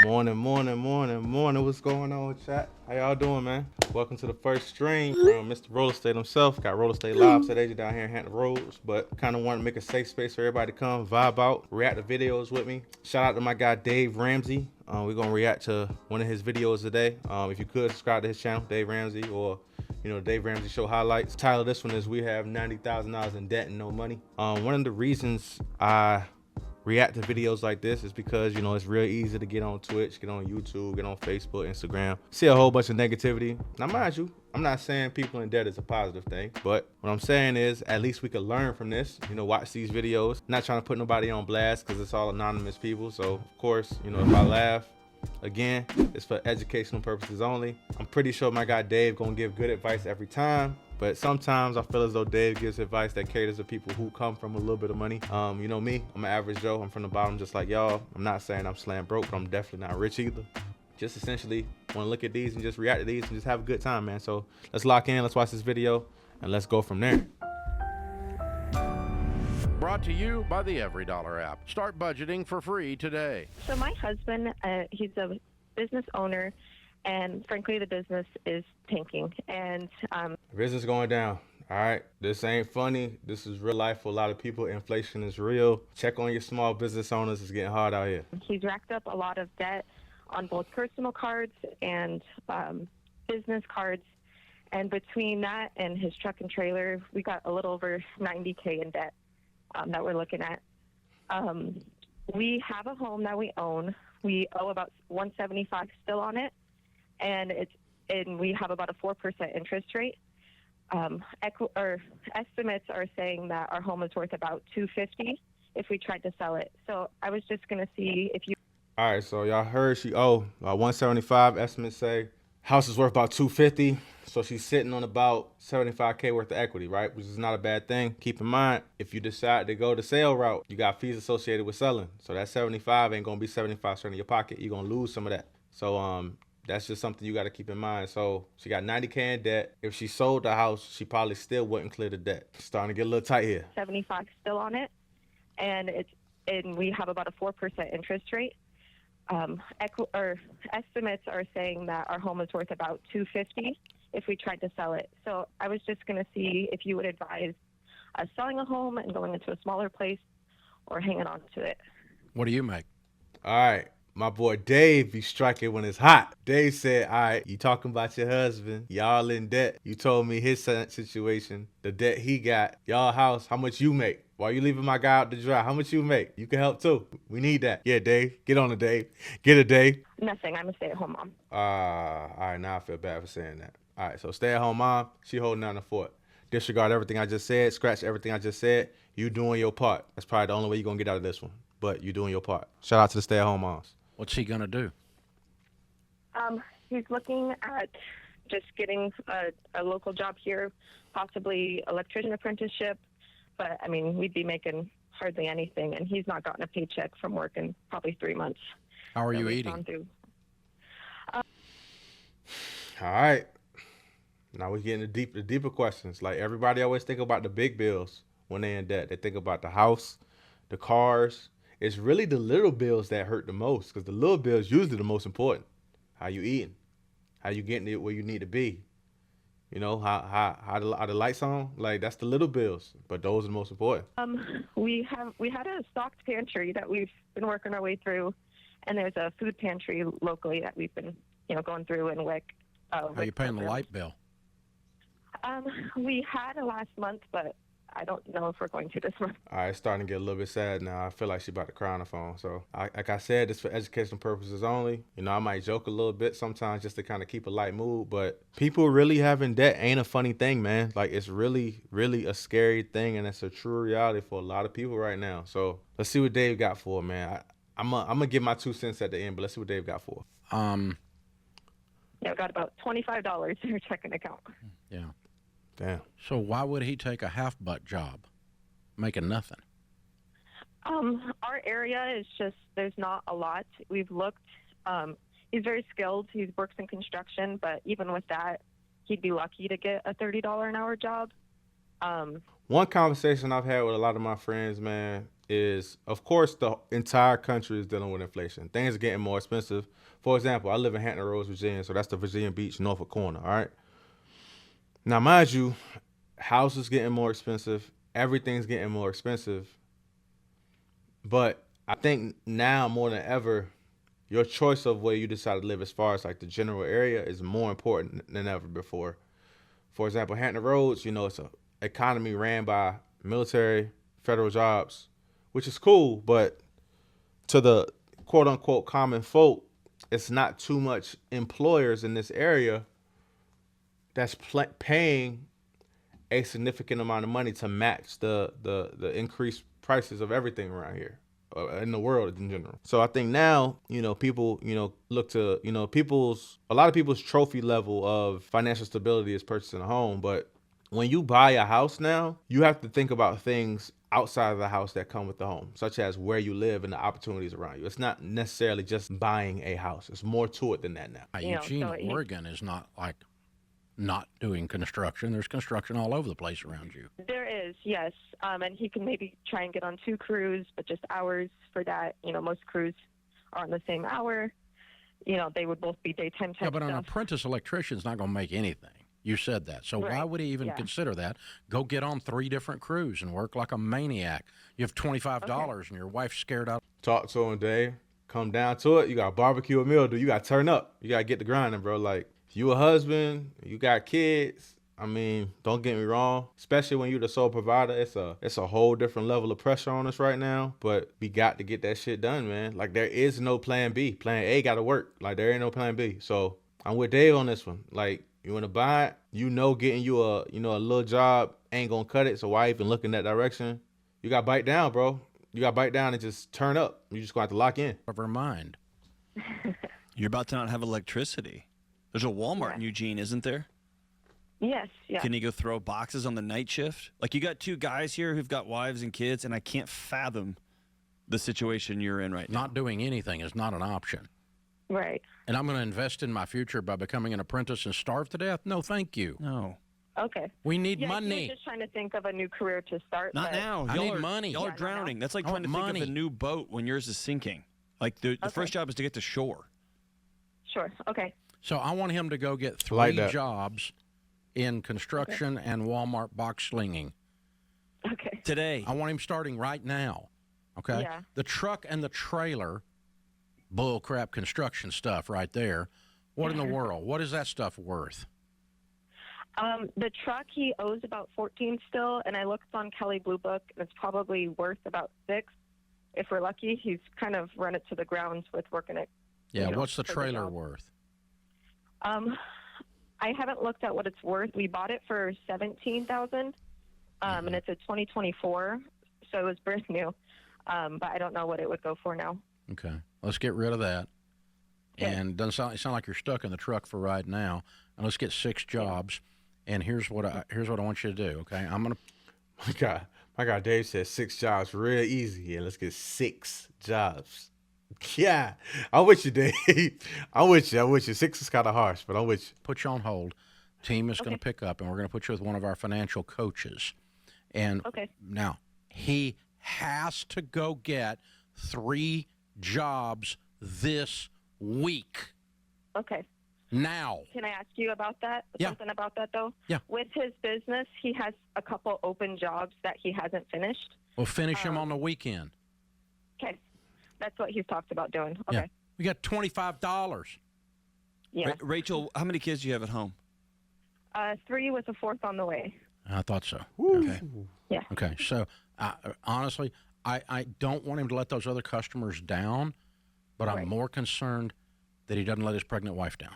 Morning, morning, morning, morning. What's going on, chat? How y'all doing, man? Welcome to the first stream from Mr. Roller State himself. Got Roller State Live today down here in Hampton Roads, but kind of want to make a safe space for everybody to come, vibe out, react to videos with me. Shout out to my guy Dave Ramsey. We're gonna react to one of his videos today. If you could subscribe to his channel, Dave Ramsey, or Dave Ramsey Show highlights. The title of this one is "We Have $90,000 in Debt and No Money." One of the reasons I react to videos like this is because it's real easy to get on Twitch, get on YouTube, get on Facebook, Instagram, see a whole bunch of negativity. Now mind you, I'm not saying people in debt is a positive thing, but what I'm saying is at least we could learn from this, watch these videos. I'm not trying to put nobody on blast because it's all anonymous people, so of course, if I laugh, again, it's for educational purposes only. I'm pretty sure my guy Dave gonna give good advice every time, but sometimes I feel as though Dave gives advice that caters to people who come from a little bit of money. You know me, I'm an average Joe. I'm from the bottom just like y'all. I'm not saying I'm slam broke, but I'm definitely not rich either. Just essentially want to look at these and just react to these and just have a good time, man. So let's lock in, let's watch this video, and let's go from there. Brought to you by the Every Dollar app. Start budgeting for free today. So my husband, he's a business owner, and frankly, the business is tanking. And business going down. All right, this ain't funny. This is real life for a lot of people. Inflation is real. Check on your small business owners. It's getting hard out here. He's racked up a lot of debt on both personal cards and business cards. And between that and his truck and trailer, we got a little over $90K in debt that we're looking at. We have a home that we own. We owe about $175 still on it, and we have about a 4% interest rate. Estimates are saying that our home is worth about $250 if we tried to sell it. So I was just gonna see if you. All right, so y'all heard she owe 175. Estimates say house is worth about 250. So she's sitting on about 75K worth of equity, right? Which is not a bad thing. Keep in mind, if you decide to go the sale route, you got fees associated with selling. So that 75 ain't gonna be 75 straight in your pocket. You're gonna lose some of that. So that's just something you got to keep in mind. So she got 90K in debt. If she sold the house, she probably still wouldn't clear the debt. It's starting to get a little tight here. 75 still on it, and we have about a 4% interest rate. Estimates are saying that our home is worth about $250 if we tried to sell it. So I was just going to see if you would advise us selling a home and going into a smaller place or hanging on to it. What do you make? All right. My boy Dave be striking when it's hot. Dave said, all right, you talking about your husband. Y'all in debt. You told me his situation, the debt he got. Y'all house, how much you make? Why you leaving my guy out to dry? How much you make? You can help too. We need that. Yeah, Dave. Get on it, Dave. Get it, Dave. Nothing. I'm a stay-at-home mom. All right, now I feel bad for saying that. All right, so stay-at-home mom, she holding down the fort. Disregard everything I just said. Scratch everything I just said. You doing your part. That's probably the only way you're going to get out of this one. But you doing your part. Shout out to the stay-at-home moms. What's he going to do? He's looking at just getting a local job here, possibly electrician apprenticeship. But, I mean, we'd be making hardly anything, and he's not gotten a paycheck from work in probably 3 months. How are you eating? All right. Now we're getting the deeper questions. Like, everybody always think about the big bills when they're in debt. They think about the house, the cars. It's really the little bills that hurt the most, because the little bills usually the most important. How you eating? How you getting it where you need to be? How the lights on? Like, that's the little bills, but those are the most important. We had a stocked pantry that we've been working our way through, and there's a food pantry locally that we've been going through in WIC. How are you paying the light bill? We had a last month, but I don't know if we're going to this month. All right, it's starting to get a little bit sad now. I feel like she's about to cry on the phone. So, like I said, it's for educational purposes only. I might joke a little bit sometimes just to kind of keep a light mood. But people really having debt ain't a funny thing, man. Like, it's really, really a scary thing, and it's a true reality for a lot of people right now. So, let's see what Dave got for her, man. I'm gonna give my 2 cents at the end, but let's see what Dave got for her. Yeah, I got about $25 in your checking account. Yeah. Damn. So why would he take a half-butt job, making nothing? Our area is just, there's not a lot. We've looked. He's very skilled. He works in construction, but even with that, he'd be lucky to get a $30 an hour job. One conversation I've had with a lot of my friends, man, is, of course, the entire country is dealing with inflation. Things are getting more expensive. For example, I live in Hampton Roads, Virginia, so that's the Virginia Beach, Norfolk corner, all right? Now, mind you, houses getting more expensive, everything's getting more expensive, but I think now more than ever, your choice of where you decide to live as far as like the general area is more important than ever before. For example, Hampton Roads, it's a economy ran by military, federal jobs, which is cool, but to the quote unquote common folk, it's not too much employers in this area that's paying a significant amount of money to match the increased prices of everything around here in the world in general. So I think now, people, look to, a lot of people's trophy level of financial stability is purchasing a home. But when you buy a house now, you have to think about things outside of the house that come with the home, such as where you live and the opportunities around you. It's not necessarily just buying a house. It's more to it than that now. Eugene, Oregon is not like not doing construction. There's construction all over the place around you. There is, yes. And he can maybe try and get on 2 crews, but just hours for that. Most crews are on the same hour. They would both be daytime type Yeah, but stuff. an apprentice electrician's not going to make anything. You said that. So why Right. would he even consider that? Go get on 3 different crews and work like a maniac. You have $25 and your wife's scared out. Talk to him, Dave. Come down to it. You got barbecue a meal, dude. You got to turn up. You got to get the grinding, bro. Like, if you a husband, you got kids. I mean, don't get me wrong. Especially when you're the sole provider, it's a whole different level of pressure on us right now. But we got to get that shit done, man. Like, there is no plan B. Plan A got to work. Like, there ain't no plan B. So I'm with Dave on this one. Like, you want to buy it, getting you a little job ain't gonna cut it. So why even look in that direction? You got to bite down, bro. You got to bite down and just turn up. You just gonna have to lock in. Of her mind. You're about to not have electricity. There's a Walmart in Eugene, isn't there? Yes, yeah. Can you go throw boxes on the night shift? Like, you got 2 guys here who've got wives and kids, and I can't fathom the situation you're in right now. Not doing anything is not an option. Right. And I'm going to invest in my future by becoming an apprentice and starve to death? No, thank you. No. Okay. We need Yeah, he money. was just trying to think of a new career to start. Not but now. I Y'all need are, money. Y'all Yeah, are no, no. drowning. That's like I trying to want think of money. a new boat when yours is sinking. Like, the first job is to get to shore. Sure. Okay. So I want him to go get 3 Like that. jobs in construction and Walmart box slinging. Okay. Today. I want him starting right now. Okay? Yeah. The truck and the trailer, bull crap construction stuff right there. What in the world? What is that stuff worth? The truck, he owes about 14 still, and I looked on Kelley Blue Book, and it's probably worth about 6. If we're lucky, he's kind of run it to the ground with working it. Yeah, what's the for the trailer job. worth? I haven't looked at what it's worth. We bought it for $17,000, and it's a 2024, so it was brand new. But I don't know what it would go for now. Okay, let's get rid of that. Okay. And doesn't sound like you're stuck in the truck for right now. And let's get 6 jobs. And here's what I want you to do. Okay, I'm gonna. My God, Dave said 6 jobs real easy. Yeah, let's get 6 jobs. Yeah, I'm with you, Dave. I'm with you. 6 is kind of harsh, but I'm with you. Put you on hold. Team is going to pick up, and we're going to put you with one of our financial coaches. And Okay. now he has to go get 3 jobs this week. Okay. Now. Can I ask you about that? Yeah. Something about that, though? Yeah. With his business, he has a couple open jobs that he hasn't finished. We'll finish him on the weekend. Okay. That's what he's talked about doing. Okay. Yeah. We got $25. Yeah. Rachel, how many kids do you have at home? 3 with a 4th on the way. I thought so. Okay. Yeah. Okay. So, honestly, I don't want him to let those other customers down, but I'm Right. more concerned that he doesn't let his pregnant wife down.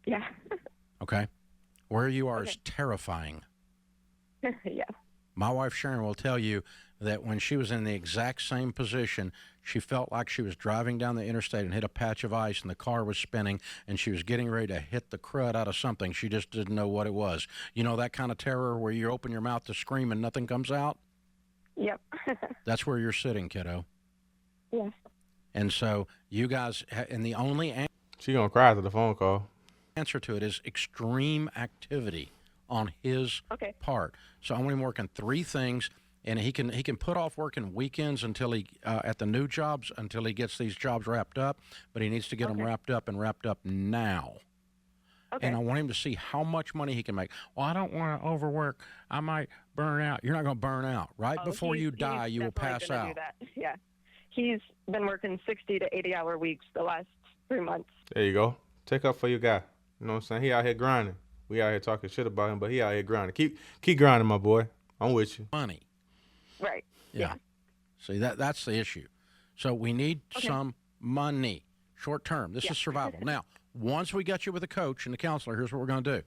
Yeah. Okay? Where you are is Okay. terrifying. Yeah. My wife, Sharon, will tell you that when she was in the exact same position, she felt like she was driving down the interstate and hit a patch of ice and the car was spinning and she was getting ready to hit the crud out of something. She just didn't know what it was. You know that kind of terror where you open your mouth to scream and nothing comes out? Yep. That's where you're sitting, kiddo. Yes. And so you guys, and the only She gonna cry after the phone call. answer to it is extreme activity on his Okay. part. So I want him working 3 things and he can put off working weekends until he at the new jobs until he gets these jobs wrapped up. But he needs to get them wrapped up now. Okay. And I want him to see how much money he can make. Well, I don't want to overwork. I might burn out. You're not going to burn out. Right before you die, you will pass definitely out. gonna do that. Yeah. He's been working 60 to 80-hour weeks the last 3 months. There you go. Take up for your guy. You know what I'm saying? He out here grinding. We out here talking shit about him, but he out here grinding. Keep grinding, my boy. I'm with you. Money. Right. Yeah. See, that's the issue. So we need some money, short term. This is survival. Now, once we get you with a coach and a counselor, here's what we're going to do.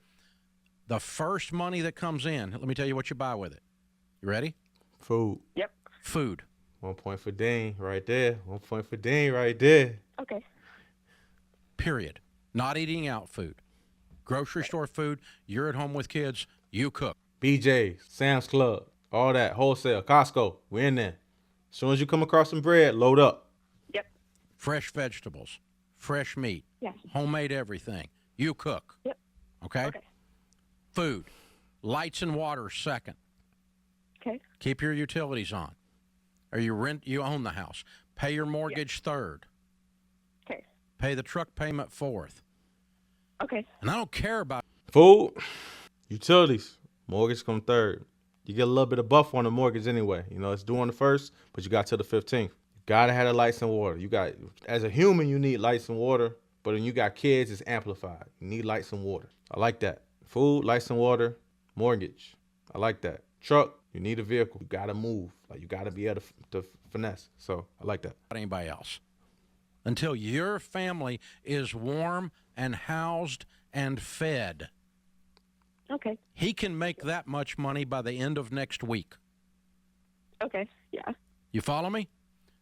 The first money that comes in, let me tell you what you buy with it. You ready? Food. Yep. Food. 1 point for Dean right there. 1 point for Dean right there. Okay. Period. Not eating out food. Grocery store food. You're at home with kids. You cook. BJ's, Sam's Club, all that, wholesale, Costco. We in there. As soon as you come across some bread, load up. Yep. Fresh vegetables. Fresh meat. Yes. Homemade everything. You cook. Yep. Okay? Okay. Food. Lights and water second. Okay. Keep your utilities on. Or you own the house. Pay your mortgage third. Okay. Pay the truck payment fourth. Okay. And I don't care about Food, utilities, mortgage come third. You get a little bit of buffer on the mortgage anyway. You know, it's due on the 1st, but you got till the 15th. You gotta have the lights and water. You got, as a human, you need lights and water, but when you got kids, it's amplified. You need lights and water. I like that. Food, lights and water, mortgage. I like that. Truck, you need a vehicle. You gotta move. Like, you gotta be able to finesse. So I like that. anybody else. Until your family is warm and housed and fed. Okay. He can make that much money by the end of next week. Okay. Yeah. You follow me?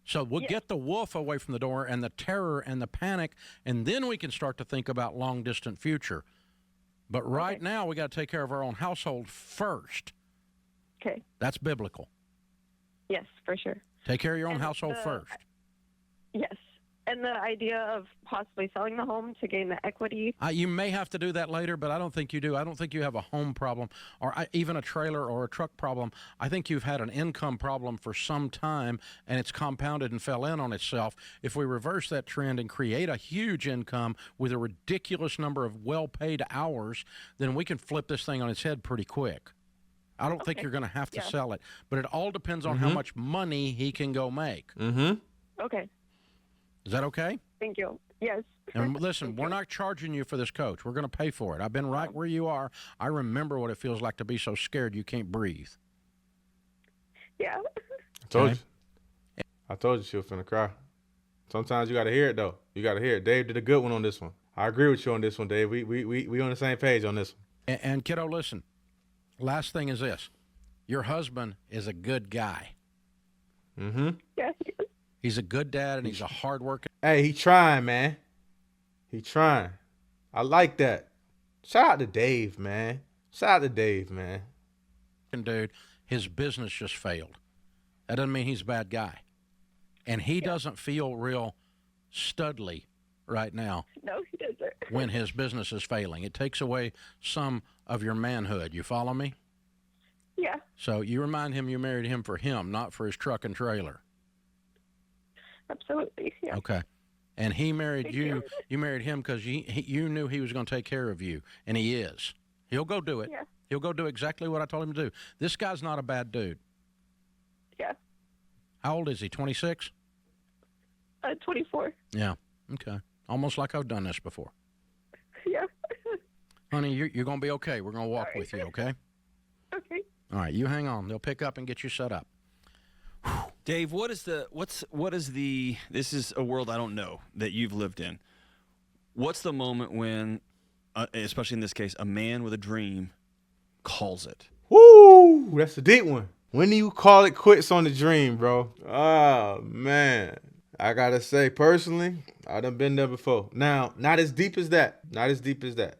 So we'll Yeah. get the wolf away from the door and the terror and the panic, and then we can start to think about long distant future. But right now, we got to take care of our own household first. Okay. That's biblical. Yes, for sure. Take care of your own And household the- first. Yes. And the idea of possibly selling the home to gain the equity. You may have to do that later, but I don't think you do. I don't think you have a home problem or even a trailer or a truck problem. I think you've had an income problem for some time, and it's compounded and fell in on itself. If we reverse that trend and create a huge income with a ridiculous number of well-paid hours, then we can flip this thing on its head pretty quick. I don't think you're going to have to sell it, but it all depends on how much money he can go make. Mm-hmm. Okay. Is that okay? Thank you. Yes. And listen, we're not charging you for this coach. We're going to pay for it. I've been right where you are. I remember what it feels like to be so scared you can't breathe. Yeah. I told Okay. you. I told you she was finna cry. Sometimes you gotta hear it though. You gotta hear it. Dave did a good one on this one. I agree with you on this one, Dave. We on the same page on this one. And kiddo, listen. Last thing is this: your husband is a good guy. Mm-hmm. Yeah. He's a good dad, and he's a hard working Hey, he trying, man. He trying. I like that. Shout out to Dave, man. Shout out to Dave, man. dude. His business just failed. That doesn't mean he's a bad guy. And he doesn't feel real studly right now No, he doesn't. when his business is failing. It takes away some of your manhood. You follow me? Yeah. So you remind him you married him for him, not for his truck and trailer. Absolutely. Yeah. Okay. And he married Thank you. you. You married him because you knew he was going to take care of you, and he is. He'll go do it. Yeah. He'll go do exactly what I told him to do. This guy's not a bad dude. Yeah. How old is he? 26? 24. Yeah. Okay. Almost like I've done this before. Yeah. Honey, you're going to be okay. We're going to walk Sorry. with you, okay? Okay. All right, you hang on. They'll pick up and get you set up. Dave, what is the this is a world I don't know that you've lived in. What's the moment when, especially in this case, a man with a dream calls it? Woo! That's a deep one. When do you call it quits on the dream, bro? Oh, man. I gotta say, personally, I done been there before. Now, not as deep as that. Not as deep as that.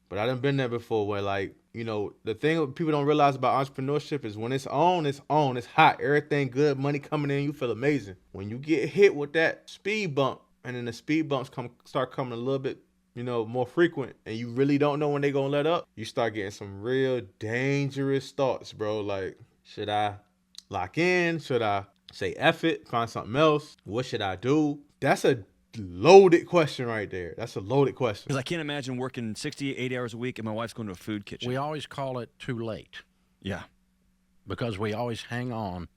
But I done been there before where, like, you know, the thing people don't realize about entrepreneurship is when it's on, it's on. It's hot. Everything good. Money coming in. You feel amazing. When you get hit with that speed bump, and then the speed bumps start coming a little bit, you know, more frequent, and you really don't know when they gonna let up, you start getting some real dangerous thoughts, bro. Like, should I lock in? Should I say F it, find something else? What should I do? That's a loaded question right there. That's a loaded question. Because I can't imagine working 60, 80 hours a week and my wife's going to a food kitchen. We always call it too late Yeah. because we always hang on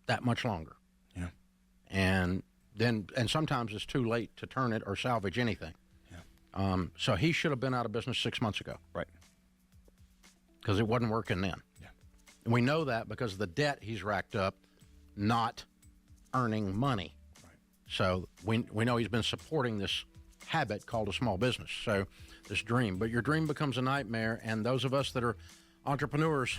that much longer. Yeah. And sometimes it's too late to turn it or salvage anything. Yeah. So he should have been out of business 6 months ago. Right. Because it wasn't working then. Yeah. And we know that because of the debt he's racked up, not earning money. Right. So we know he's been supporting this habit called a small business. So this dream, but your dream becomes a nightmare. And those of us that are entrepreneurs,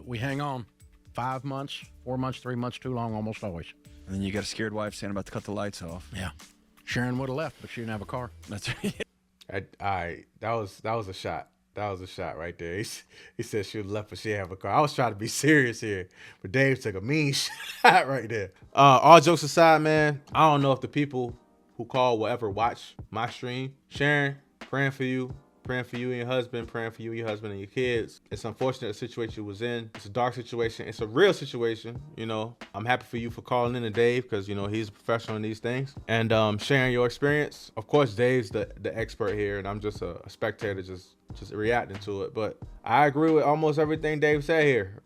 we hang on 5 months, 4 months, 3 months too long, almost always. And then you got a scared wife saying about to cut the lights off. Yeah. Sharon would have left, but she didn't have a car. That's right. That was a shot. That was a shot right there. He said she would left, but she didn't have a car. I was trying to be serious here, but Dave took a mean shot right there. All jokes aside, man, I don't know if the people who call will ever watch my stream. Sharon, praying for you and your husband, praying for you and your husband and your kids. It's unfortunate the situation you was in. It's a dark situation. It's a real situation. You know, I'm happy for you for calling in to Dave because, you know, he's a professional in these things and sharing your experience. Of course, Dave's the expert here and I'm just a spectator just reacting to it. But I agree with almost everything Dave said here.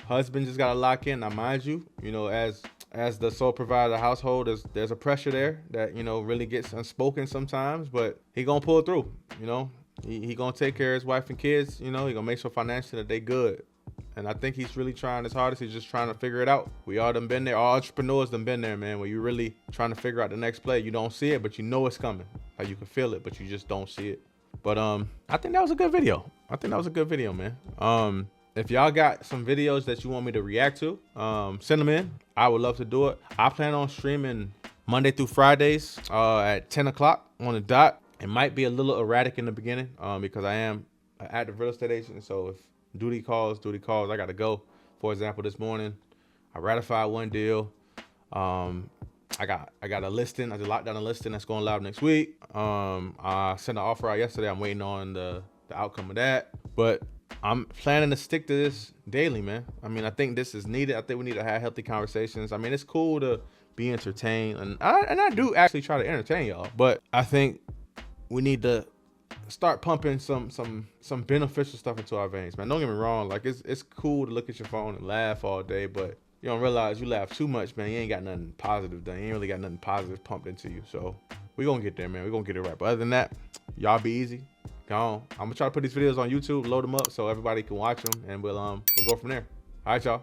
Husband just got to lock in. Now, mind you, you know, as the sole provider of the household, there's a pressure there that, you know, really gets unspoken sometimes, but he gonna pull through, you know. He gonna take care of his wife and kids, you know. He gonna make sure financially that they good. And I think he's really trying his hardest. He's just trying to figure it out. We all done been there. All entrepreneurs done been there, man, where you really trying to figure out the next play. You don't see it, but you know it's coming. Like you can feel it, but you just don't see it. But I think that was a good video. Man. If y'all got some videos that you want me to react to, send them in. I would love to do it. I plan on streaming Monday through Fridays at 10 o'clock on the dot. It might be a little erratic in the beginning because I am an active real estate agent. So if duty calls, I got to go. For example, this morning, I ratified one deal. I got a listing. I just locked down a listing that's going live next week. I sent an offer out yesterday. I'm waiting on the outcome of that. But I'm planning to stick to this daily, man. I mean, I think this is needed. I think we need to have healthy conversations. I mean, it's cool to be entertained, and I do actually try to entertain y'all. But I think we need to start pumping some beneficial stuff into our veins, man. Don't get me wrong. Like it's cool to look at your phone and laugh all day, but you don't realize you laugh too much, man. You ain't got nothing positive done. You ain't really got nothing positive pumped into you. So we gonna get there, man. We gonna get it right. But other than that, y'all be easy. Go on. I'm gonna try to put these videos on YouTube, load them up so everybody can watch them, and we'll go from there. All right, y'all.